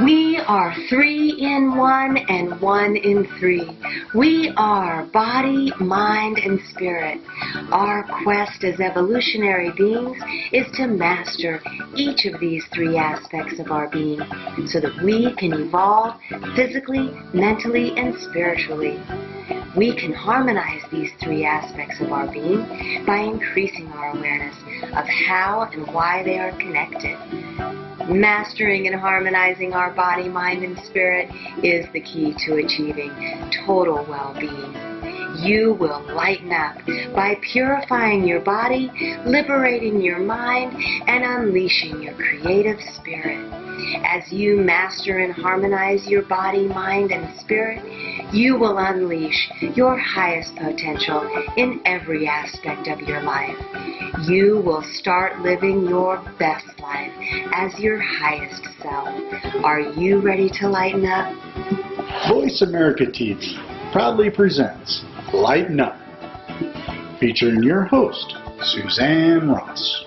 We are 3 in 1 and 1 in 3. We are body, mind, and spirit. Our quest as evolutionary beings is to master each of these 3 aspects of our being so that we can evolve physically, mentally, and spiritually. We can harmonize these 3 aspects of our being by increasing our awareness of how and why they are connected. Mastering and harmonizing our body, mind, and spirit is the key to achieving total well-being. You will lighten up by purifying your body, liberating your mind, and unleashing your creative spirit. As you master and harmonize your body, mind, and spirit, you will unleash your highest potential in every aspect of your life. You will start living your best life as your highest self. Are you ready to lighten up? Voice America TV proudly presents Lighten Up, featuring your host, Suzanne Ross,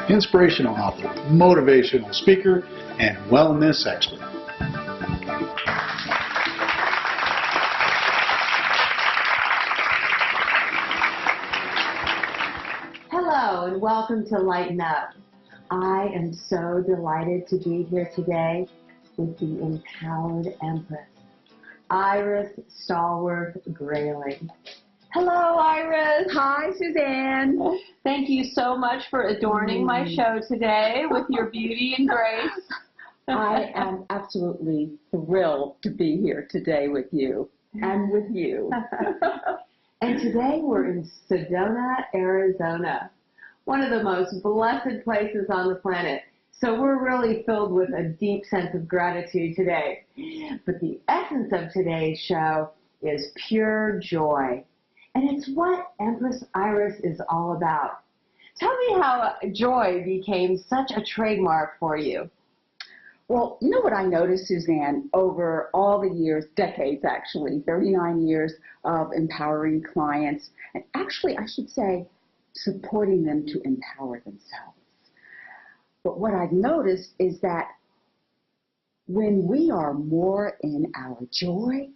inspirational author, motivational speaker, and wellness expert. Hello and welcome to Lighten Up. I am so delighted to be here today with the Empowered Empress, Iris Stallworth Grayling. Hello, Iris. Hi, Suzanne. Thank you so much for adorning my show today with your beauty and grace. I am absolutely thrilled to be here today with you and with you. And today we're in Sedona, Arizona, one of the most blessed places on the planet. So we're really filled with a deep sense of gratitude today. But the essence of today's show is pure joy. And it's what Empress Iris is all about. Tell me how joy became such a trademark for you. Well, you know what I noticed, Suzanne, over all the years, decades actually, 39 years of empowering clients, and actually I should say supporting them to empower themselves. But what I've noticed is that when we are more in our joy,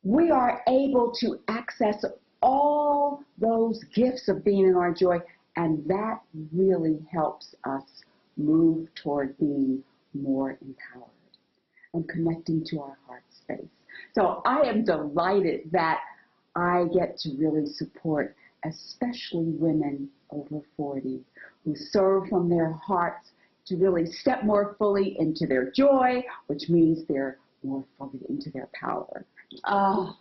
we are able to access all those gifts of being in our joy, and that really helps us move toward being more empowered and connecting to our heart space. So I am delighted that I get to really support especially women over 40 who serve from their hearts to really step more fully into their joy, which means they're more fully into their power. Oh,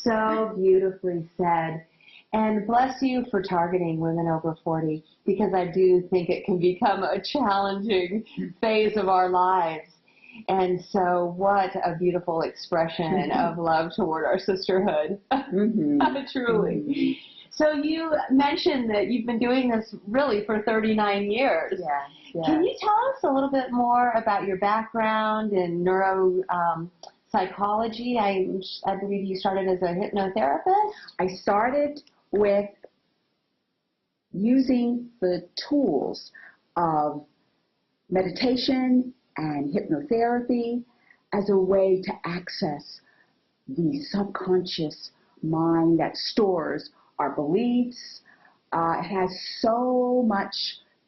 so beautifully said. And bless you for targeting women over 40, because I do think it can become a challenging phase of our lives. And so what a beautiful expression of love toward our sisterhood. Truly. Mm-hmm. So you mentioned that you've been doing this really for 39 years. Yeah. Can you tell us a little bit more about your background in psychology? I believe you started as a hypnotherapist? I started with using the tools of meditation and hypnotherapy as a way to access the subconscious mind that stores our beliefs. It has so much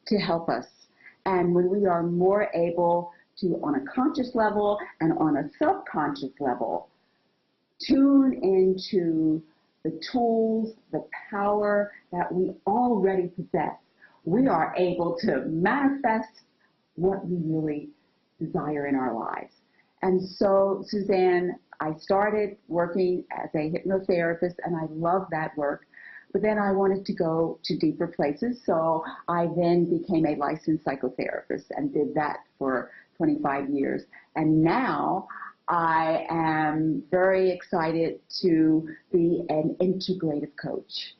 to help us. And when we are more able to, on a conscious level and on a subconscious level, tune into the tools, the power that we already possess, we are able to manifest what we really desire in our lives. And so, Suzanne, I started working as a hypnotherapist, and I love that work. But then I wanted to go to deeper places, so I then became a licensed psychotherapist and did that for 25 years. And now I am very excited to be an integrative coach.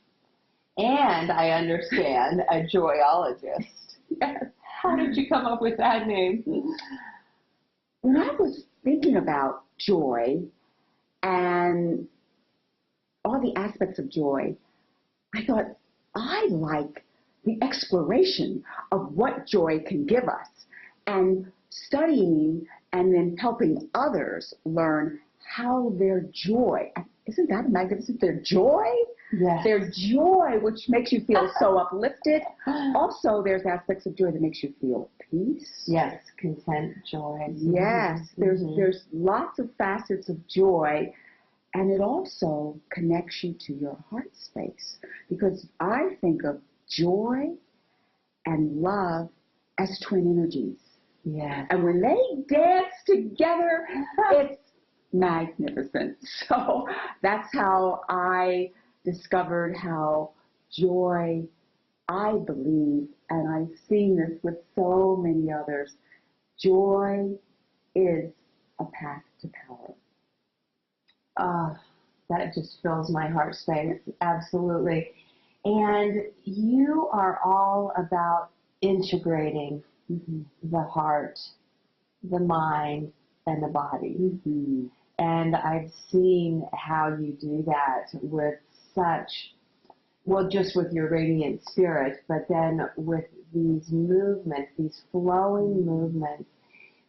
And I understand a joyologist. Yes. How did you come up with that name? When I was thinking about joy and all the aspects of joy, I thought, I like the exploration of what joy can give us. And studying and then helping others learn how their joy, isn't that magnificent? Their joy? Yes. Their joy, which makes you feel so uplifted. Also, there's aspects of joy that makes you feel peace. Yes, content, joy. Yes, there's lots of facets of joy, and it also connects you to your heart space, because I think of joy and love as twin energies. Yes. And when they dance together, it's magnificent. So that's how I discovered how joy, I believe, and I've seen this with so many others, joy is a path to power. That just fills my heart space, absolutely. And you are all about integrating the heart, the mind, and the body. And I've seen how you do that with such, well, just with your radiant spirit, but then with these movements, these flowing movements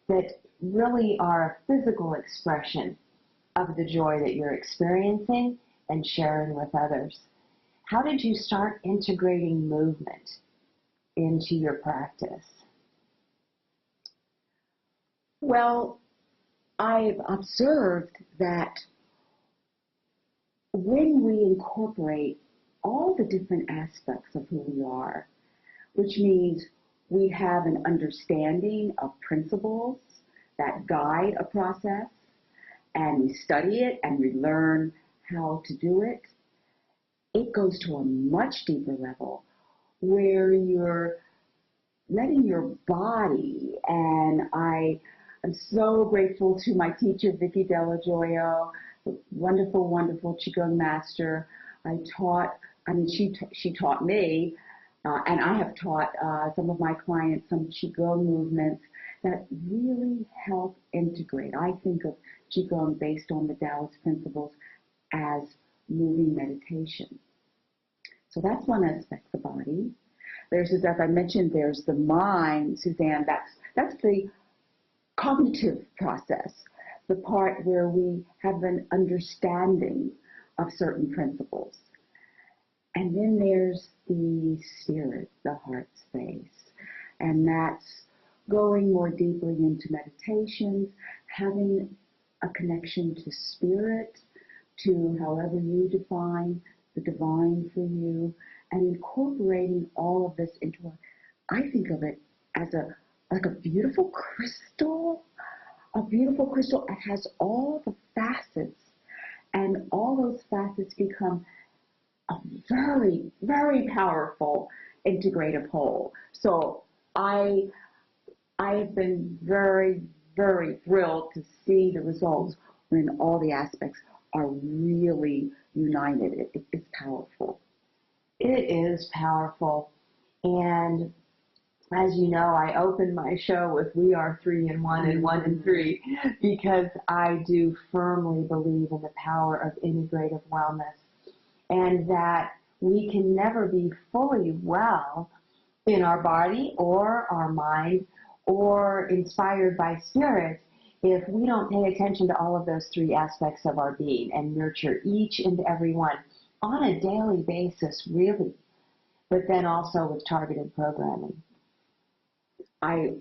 that really are a physical expression of the joy that you're experiencing and sharing with others. How did you start integrating movement into your practice? Well, I've observed that when we incorporate all the different aspects of who we are, which means we have an understanding of principles that guide a process, and we study it and we learn how to do it, it goes to a much deeper level where you're letting your body, and I'm so grateful to my teacher, Vicki Della Gioio, the wonderful, wonderful Qigong master. She taught me, and I have taught some of my clients some Qigong movements that really help integrate. I think of Qigong based on the Taoist principles as moving meditation. So that's one aspect of the body. There's, as I mentioned, there's the mind, Suzanne. That's the cognitive process, the part where we have an understanding of certain principles. And then there's the spirit, the heart space. And that's going more deeply into meditations, having a connection to spirit, to however you define the divine for you, and incorporating all of this into I think of it as like a beautiful crystal. A beautiful crystal. It has all the facets, and all those facets become a very, very powerful integrative whole. So I have been very, very thrilled to see the results when all the aspects are really united. It's powerful. It is powerful. And as you know, I open my show with "We are 3 in 1 and 1 in 3" because I do firmly believe in the power of integrative wellness, and that we can never be fully well in our body or our mind or inspired by spirit if we don't pay attention to all of those three aspects of our being and nurture each and every one on a daily basis, really, but then also with targeted programming. I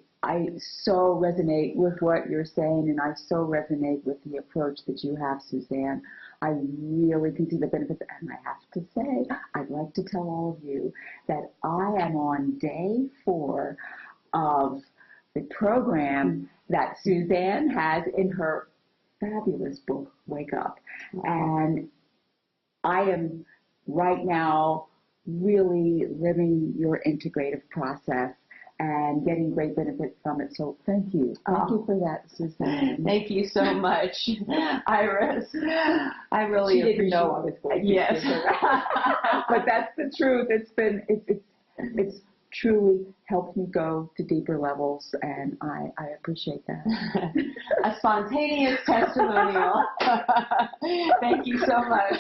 so resonate with what you're saying, and I so resonate with the approach that you have, Suzanne. I really can see the benefits, and I have to say, I'd like to tell all of you that I am on day 4 of the program that Suzanne has in her fabulous book, Wake Up. And I am right now really living your integrative process and getting great benefit from it. So thank you. Thank you for that, Suzanne. Thank you so much, Iris. I really appreciate it. She didn't know I was going to Yes. But that's the truth. It's truly helped me go to deeper levels, and I appreciate that. A spontaneous testimonial. Thank you so much.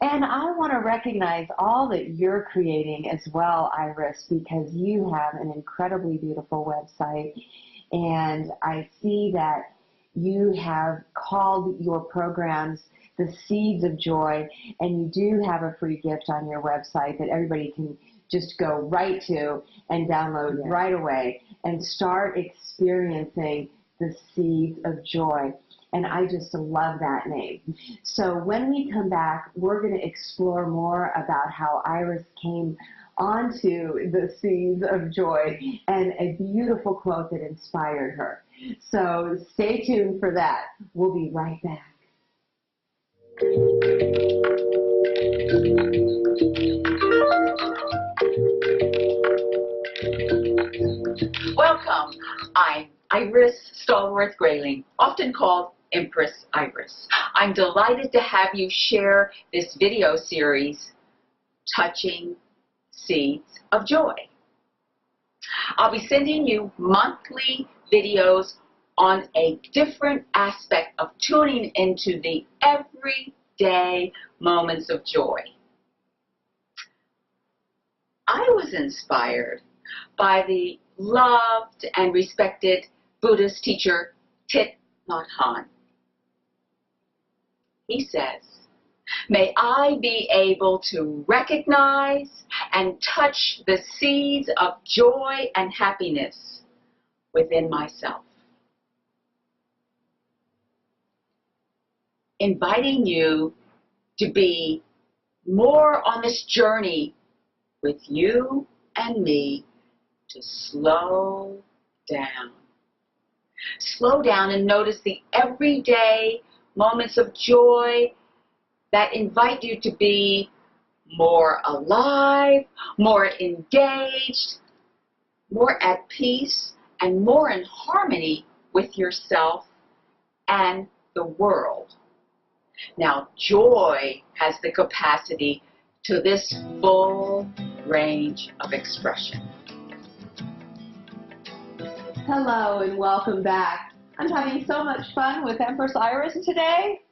And I want to recognize all that you're creating as well, Iris, because you have an incredibly beautiful website. And I see that you have called your programs the Seeds of Joy, and you do have a free gift on your website that everybody can just go right to and download right away and start experiencing the Seeds of Joy. And I just love that name. So when we come back, we're going to explore more about how Iris came onto the Seeds of Joy and a beautiful quote that inspired her. So stay tuned for that. We'll be right back. Welcome. I'm Iris Stallworth-Grayling, often called Empress Iris. I'm delighted to have you share this video series, Touching Seeds of Joy. I'll be sending you monthly videos on a different aspect of tuning into the everyday moments of joy. I was inspired by the loved and respected Buddhist teacher Thich Nhat Hanh. He says, "May I be able to recognize and touch the seeds of joy and happiness within myself." Inviting you to be more on this journey with you and me to slow down. Slow down and notice the everyday moments of joy that invite you to be more alive, more engaged, more at peace, and more in harmony with yourself and the world. Now, joy has the capacity to this full range of expression. Hello and welcome back. I'm having so much fun with Empress Iris today.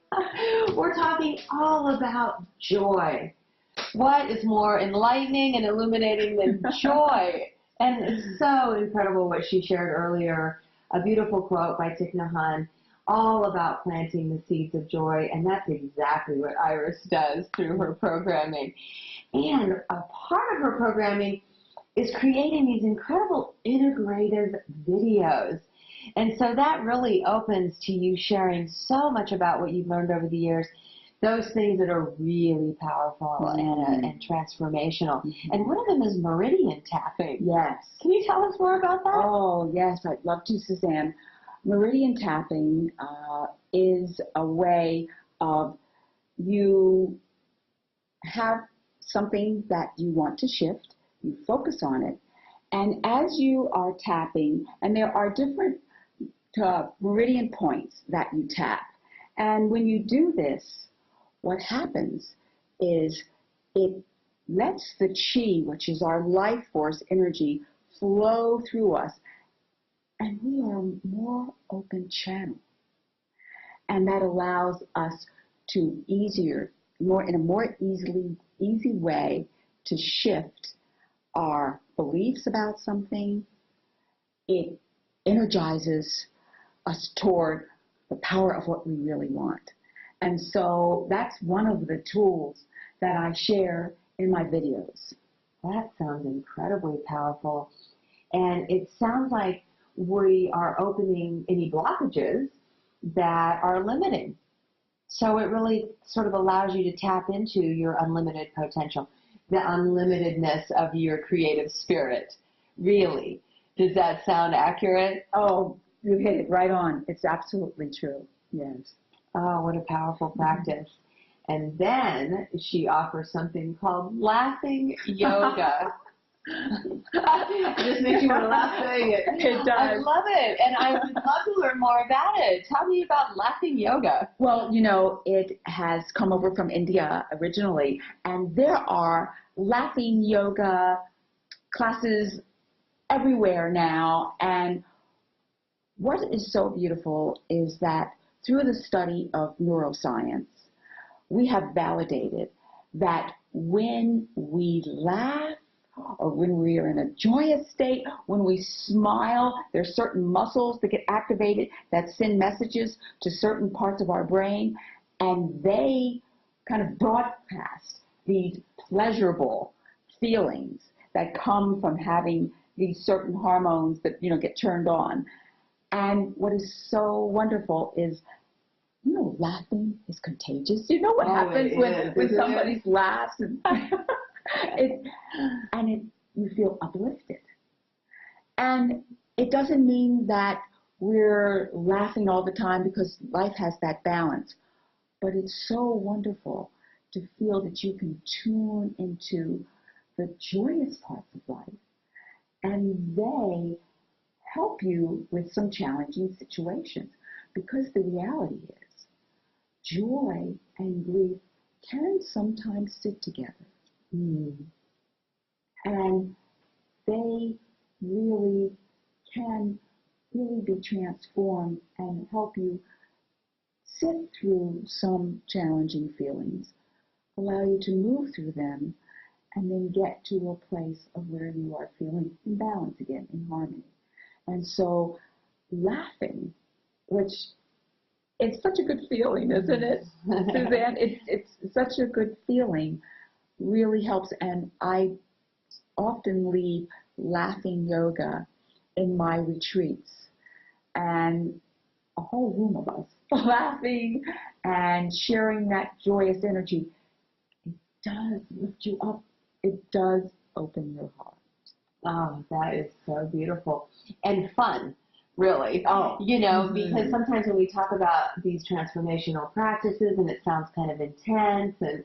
We're talking all about joy. What is more enlightening and illuminating than joy? And it's so incredible what she shared earlier. A beautiful quote by Thich Nhat Hanh, all about planting the seeds of joy, and that's exactly what Iris does through her programming. And a part of her programming is creating these incredible integrative videos. And so that really opens to you sharing so much about what you've learned over the years, those things that are really powerful and transformational. And one of them is meridian tapping. Yes. Can you tell us more about that? Oh, yes, I'd love to, Suzanne. Meridian tapping is a way of you have something that you want to shift, you focus on it, and as you are tapping, and there are different meridian points that you tap, and when you do this, what happens is it lets the chi, which is our life force energy, flow through us, and we are a more open channel. And that allows us to in a more easy way to shift our beliefs about something. It energizes us toward the power of what we really want. And so that's one of the tools that I share in my videos. That sounds incredibly powerful. And it sounds like we are opening any blockages that are limiting. So it really sort of allows you to tap into your unlimited potential, the unlimitedness of your creative spirit. Really. Does that sound accurate? Oh, you hit it right on. It's absolutely true. Yes. Oh, what a powerful practice. And then she offers something called laughing yoga. It just makes you want to laugh saying it. It does. I love it, and I would love to learn more about it. Tell me about laughing yoga. Well, you know, it has come over from India originally, and there are laughing yoga classes everywhere now. And what is so beautiful is that through the study of neuroscience, we have validated that when we laugh or when we are in a joyous state, when we smile, there's certain muscles that get activated that send messages to certain parts of our brain, and they kind of broadcast these pleasurable feelings that come from having these certain hormones that, get turned on. And what is so wonderful is, laughing is contagious. You know what happens when somebody laughs? You feel uplifted. And it doesn't mean that we're laughing all the time, because life has that balance. But it's so wonderful to feel that you can tune into the joyous parts of life, and they help you with some challenging situations. Because the reality is, joy and grief can sometimes sit together. And they really can be transformed and help you sit through some challenging feelings, allow you to move through them, and then get to a place of where you are feeling in balance again, in harmony. And so laughing, which it's such a good feeling, isn't it, Suzanne? It's such a good feeling, really helps. And I often lead laughing yoga in my retreats, and a whole room of us laughing and sharing that joyous energy. It does lift you up. It does open your heart. Oh, that is so beautiful and fun, really. Oh, because sometimes when we talk about these transformational practices, and it sounds kind of intense, and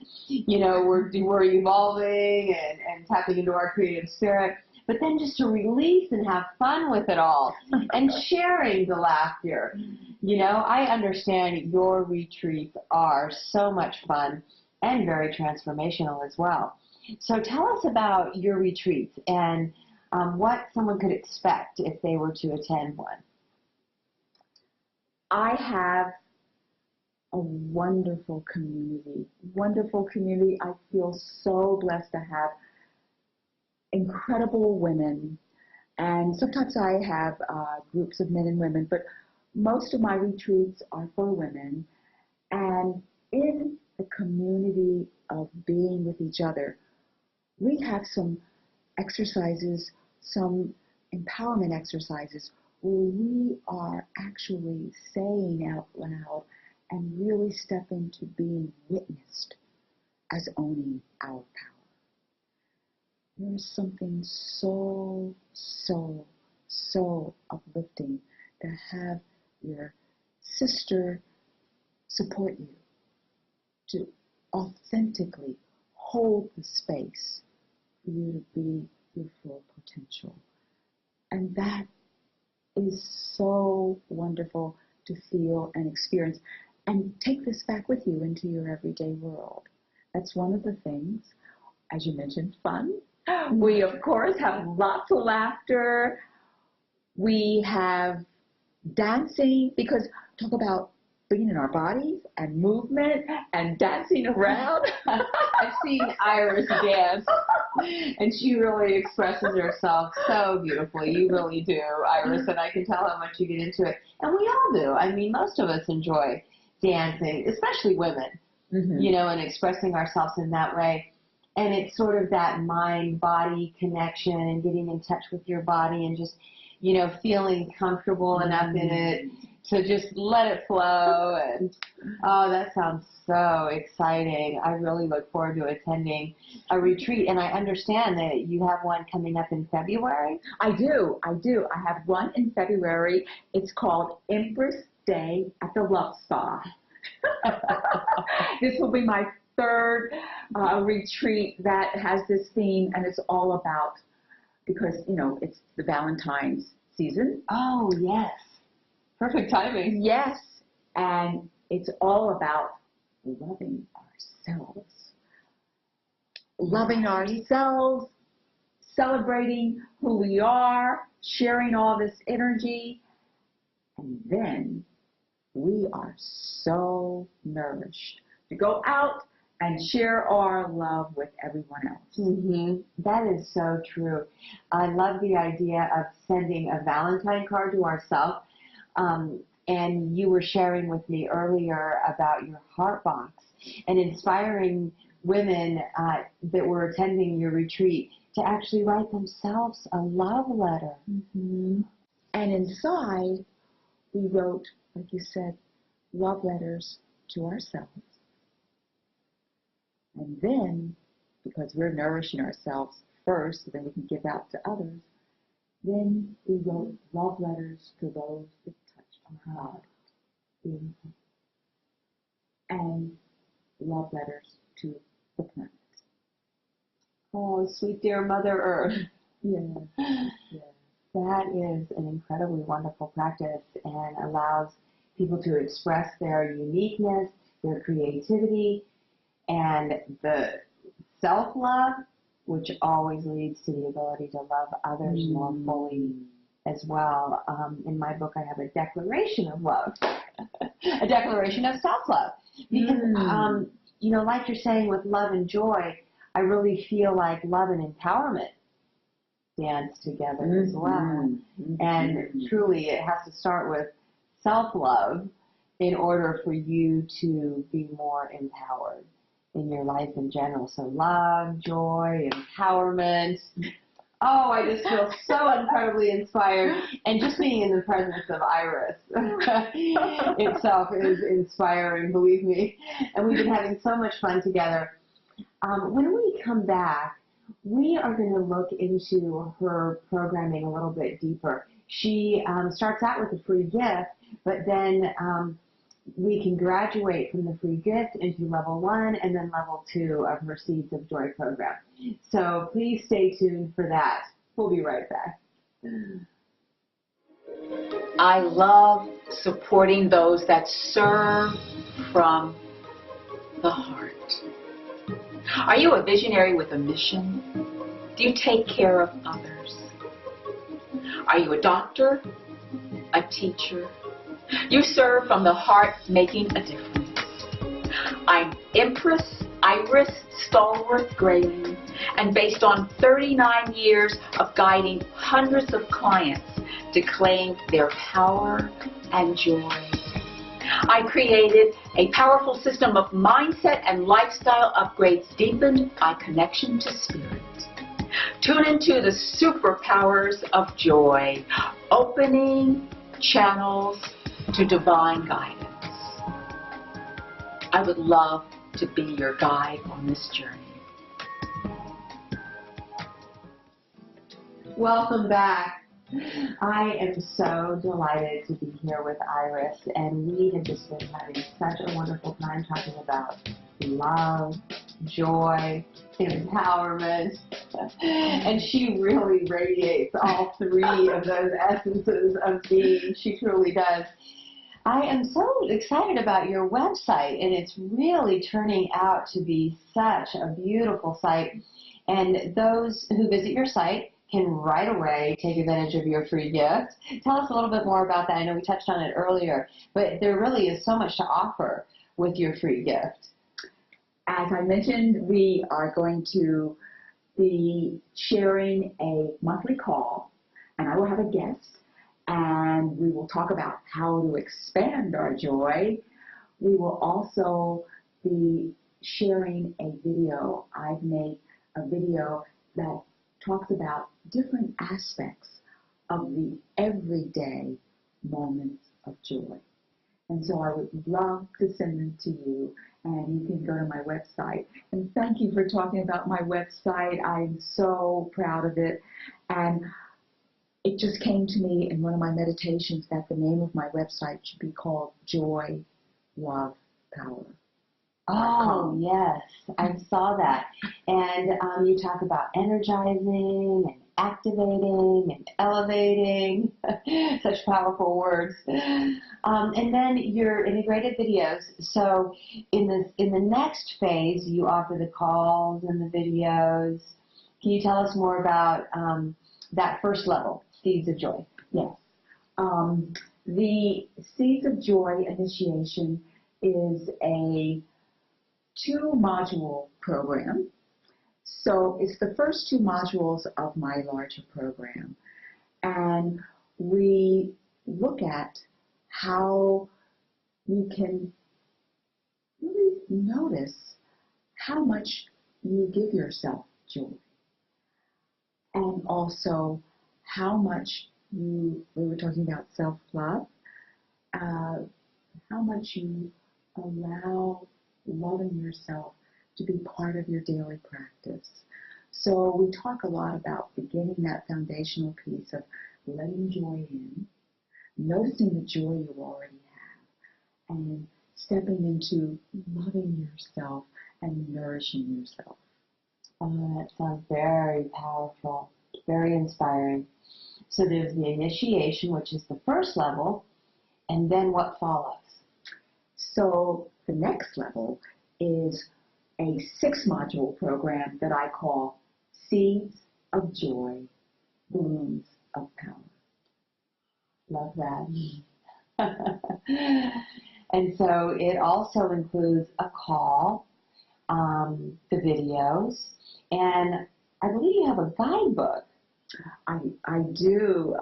we're evolving and tapping into our creative spirit, but then just to release and have fun with it all and sharing the laughter. I understand your retreats are so much fun and very transformational as well. So tell us about your retreats and what someone could expect if they were to attend one. I have a wonderful community. I feel so blessed to have incredible women. And sometimes I have groups of men and women, but most of my retreats are for women. And in the community of being with each other, we have some exercises, some empowerment exercises, where we are actually saying out loud and really step into being witnessed as owning our power. There's something so, so, so uplifting to have your sister support you, to authentically hold the space for you to be your full potential. And that is so wonderful to feel and experience. And take this back with you into your everyday world. That's one of the things, as you mentioned, fun. We, of course, have lots of laughter. We have dancing, because talk about being in our bodies and movement and dancing around. I've seen Iris dance, and she really expresses herself so beautifully. You really do, Iris, and I can tell how much you get into it. And we all do. I mean, most of us enjoy dancing, especially women, and expressing ourselves in that way. And it's sort of that mind-body connection and getting in touch with your body and just, feeling comfortable enough in it to just let it flow. And, oh, that sounds so exciting. I really look forward to attending a retreat. And I understand that you have one coming up in February. I do. I have one in February. It's called Empress Day at the Love Spa. This will be my third retreat that has this theme, and it's all about, because, it's the Valentine's season. Oh, yes. Perfect timing. Yes. And it's all about loving ourselves. Loving ourselves, celebrating who we are, sharing all this energy, and then we are so nourished to go out and share our love with everyone else. Mm-hmm. That is so true. I love the idea of sending a Valentine card to ourselves. And you were sharing with me earlier about your heart box and inspiring women that were attending your retreat to actually write themselves a love letter. Mm-hmm. And inside, we wrote, like you said, love letters to ourselves. And then, because we're nourishing ourselves first, so then we can give out to others, then we wrote love letters to those that touched our heart. And love letters to the planet. Oh, sweet dear Mother Earth. Yeah. Yeah. That is an incredibly wonderful practice and allows people to express their uniqueness, their creativity, and the self-love, which always leads to the ability to love others more fully as well. In my book, I have a declaration of love, a declaration of self-love. Because, you know, like you're saying with love and joy, I really feel like love and empowerment dance together as well. And truly, it has to start with self-love in order for you to be more empowered in your life in general. So love, joy, empowerment. Oh, I just feel so incredibly inspired. And just being in the presence of Iris itself is inspiring, believe me. And we've been having so much fun together. When we come back, we are going to look into her programming a little bit deeper. She starts out with a free gift, but then we can graduate from the free gift into level 1 and then level 2 of her Seeds of Joy program. So please stay tuned for that. We'll be right back. I love supporting those that serve from the heart. Are you a visionary with a mission? Do you take care of others? Are you a doctor? A teacher? You serve from the heart, making a difference. I'm Empress Iris Stalworth Grayling, and based on 39 years of guiding hundreds of clients to claim their power and joy, I created a powerful system of mindset and lifestyle upgrades deepened by connection to spirit. Tune into the superpowers of joy, opening channels to divine guidance. I would love to be your guide on this journey. Welcome back. I am so delighted to be here with Iris, and we have just been having such a wonderful time talking about love, joy, empowerment, and she really radiates all three of those essences of being. She truly does. I am so excited about your website, and it's really turning out to be such a beautiful site. And those who visit your site can right away take advantage of your free gift. Tell us a little bit more about that. I know we touched on it earlier, but there really is so much to offer with your free gift. As I mentioned, we are going to be sharing a monthly call, and I will have a guest, and we will talk about how to expand our joy. We will also be sharing a video. I've made a video that talks about different aspects of the everyday moments of joy. And so I would love to send them to you, and you can go to my website. And thank you for talking about my website. I'm so proud of it. And it just came to me in one of my meditations that the name of my website should be called Joy, Love, Power. Oh, yes, I saw that. And you talk about energizing and activating and elevating, such powerful words. And then your integrated videos. So in the next phase, you offer the calls and the videos. Can you tell us more about that first level, Seeds of Joy? Yes. The Seeds of Joy initiation is a 2-module program. So it's the first 2 modules of my larger program. And we look at how you can really notice how much you give yourself joy. And also how much we were talking about self-love, how much you allow loving yourself to be part of your daily practice. So we talk a lot about beginning that foundational piece of letting joy in, noticing the joy you already have, and stepping into loving yourself and nourishing yourself. Oh, that sounds very powerful, very inspiring. So there's the initiation, which is the first level, and then what follows? So the next level is a 6-module program that I call Seeds of Joy, Blooms of Power. Love that. And so it also includes a call, the videos, and I believe you have a guidebook. I do.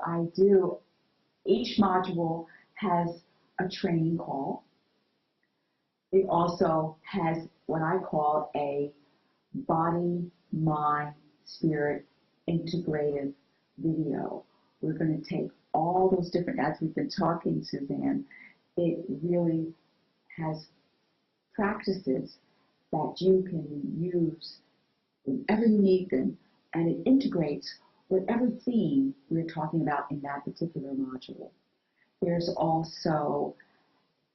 Each module has a training call. It also has what I call a body, mind, spirit integrative video. We're going to take all those different, as we've been talking, Suzanne, it really has practices that you can use whenever you need them, and it integrates whatever theme we're talking about in that particular module. There's also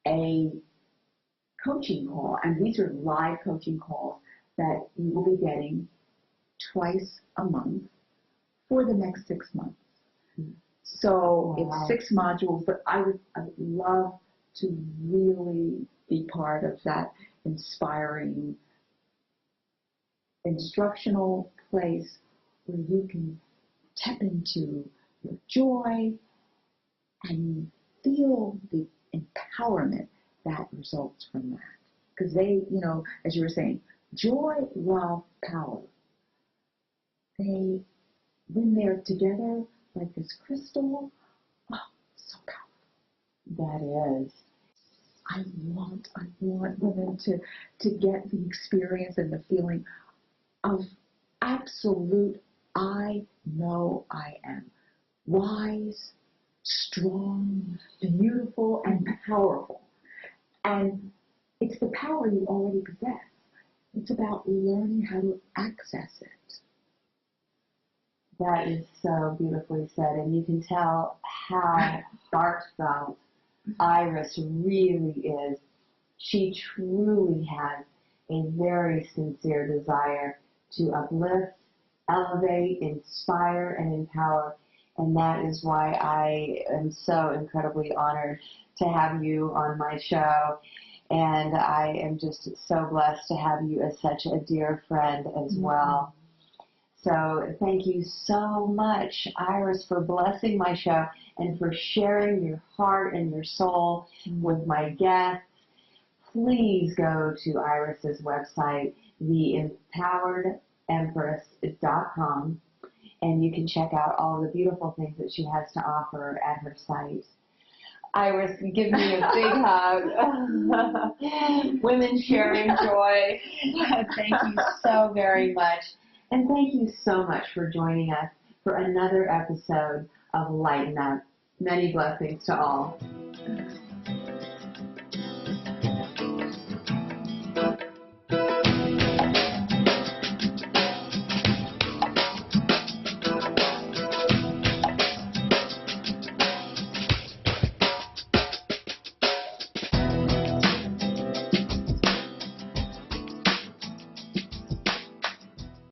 a coaching call, and these are live coaching calls that you will be getting twice a month for the next 6 months. So Wow. It's 6 modules, but I would love to really be part of that inspiring instructional place where you can tap into your joy and feel the empowerment that results from that. Because they, as you were saying, joy, love, power. When they're together like this crystal, so powerful. That is. I want women to get the experience and the feeling of absolute, I know I am wise, strong, beautiful, and powerful. And it's the power you already possess. It's about learning how to access it. That is so beautifully said, and you can tell how heartfelt Iris really is. She truly has a very sincere desire to uplift, elevate, inspire, and empower. And that is why I am so incredibly honored to have you on my show. And I am just so blessed to have you as such a dear friend as well. So thank you so much, Iris, for blessing my show and for sharing your heart and your soul with my guests. Please go to Iris's website, theempoweredempress.com, and you can check out all the beautiful things that she has to offer at her site. Iris, give me a big hug. Women sharing joy. Thank you so very much. And thank you so much for joining us for another episode of Lighten Up. Many blessings to all.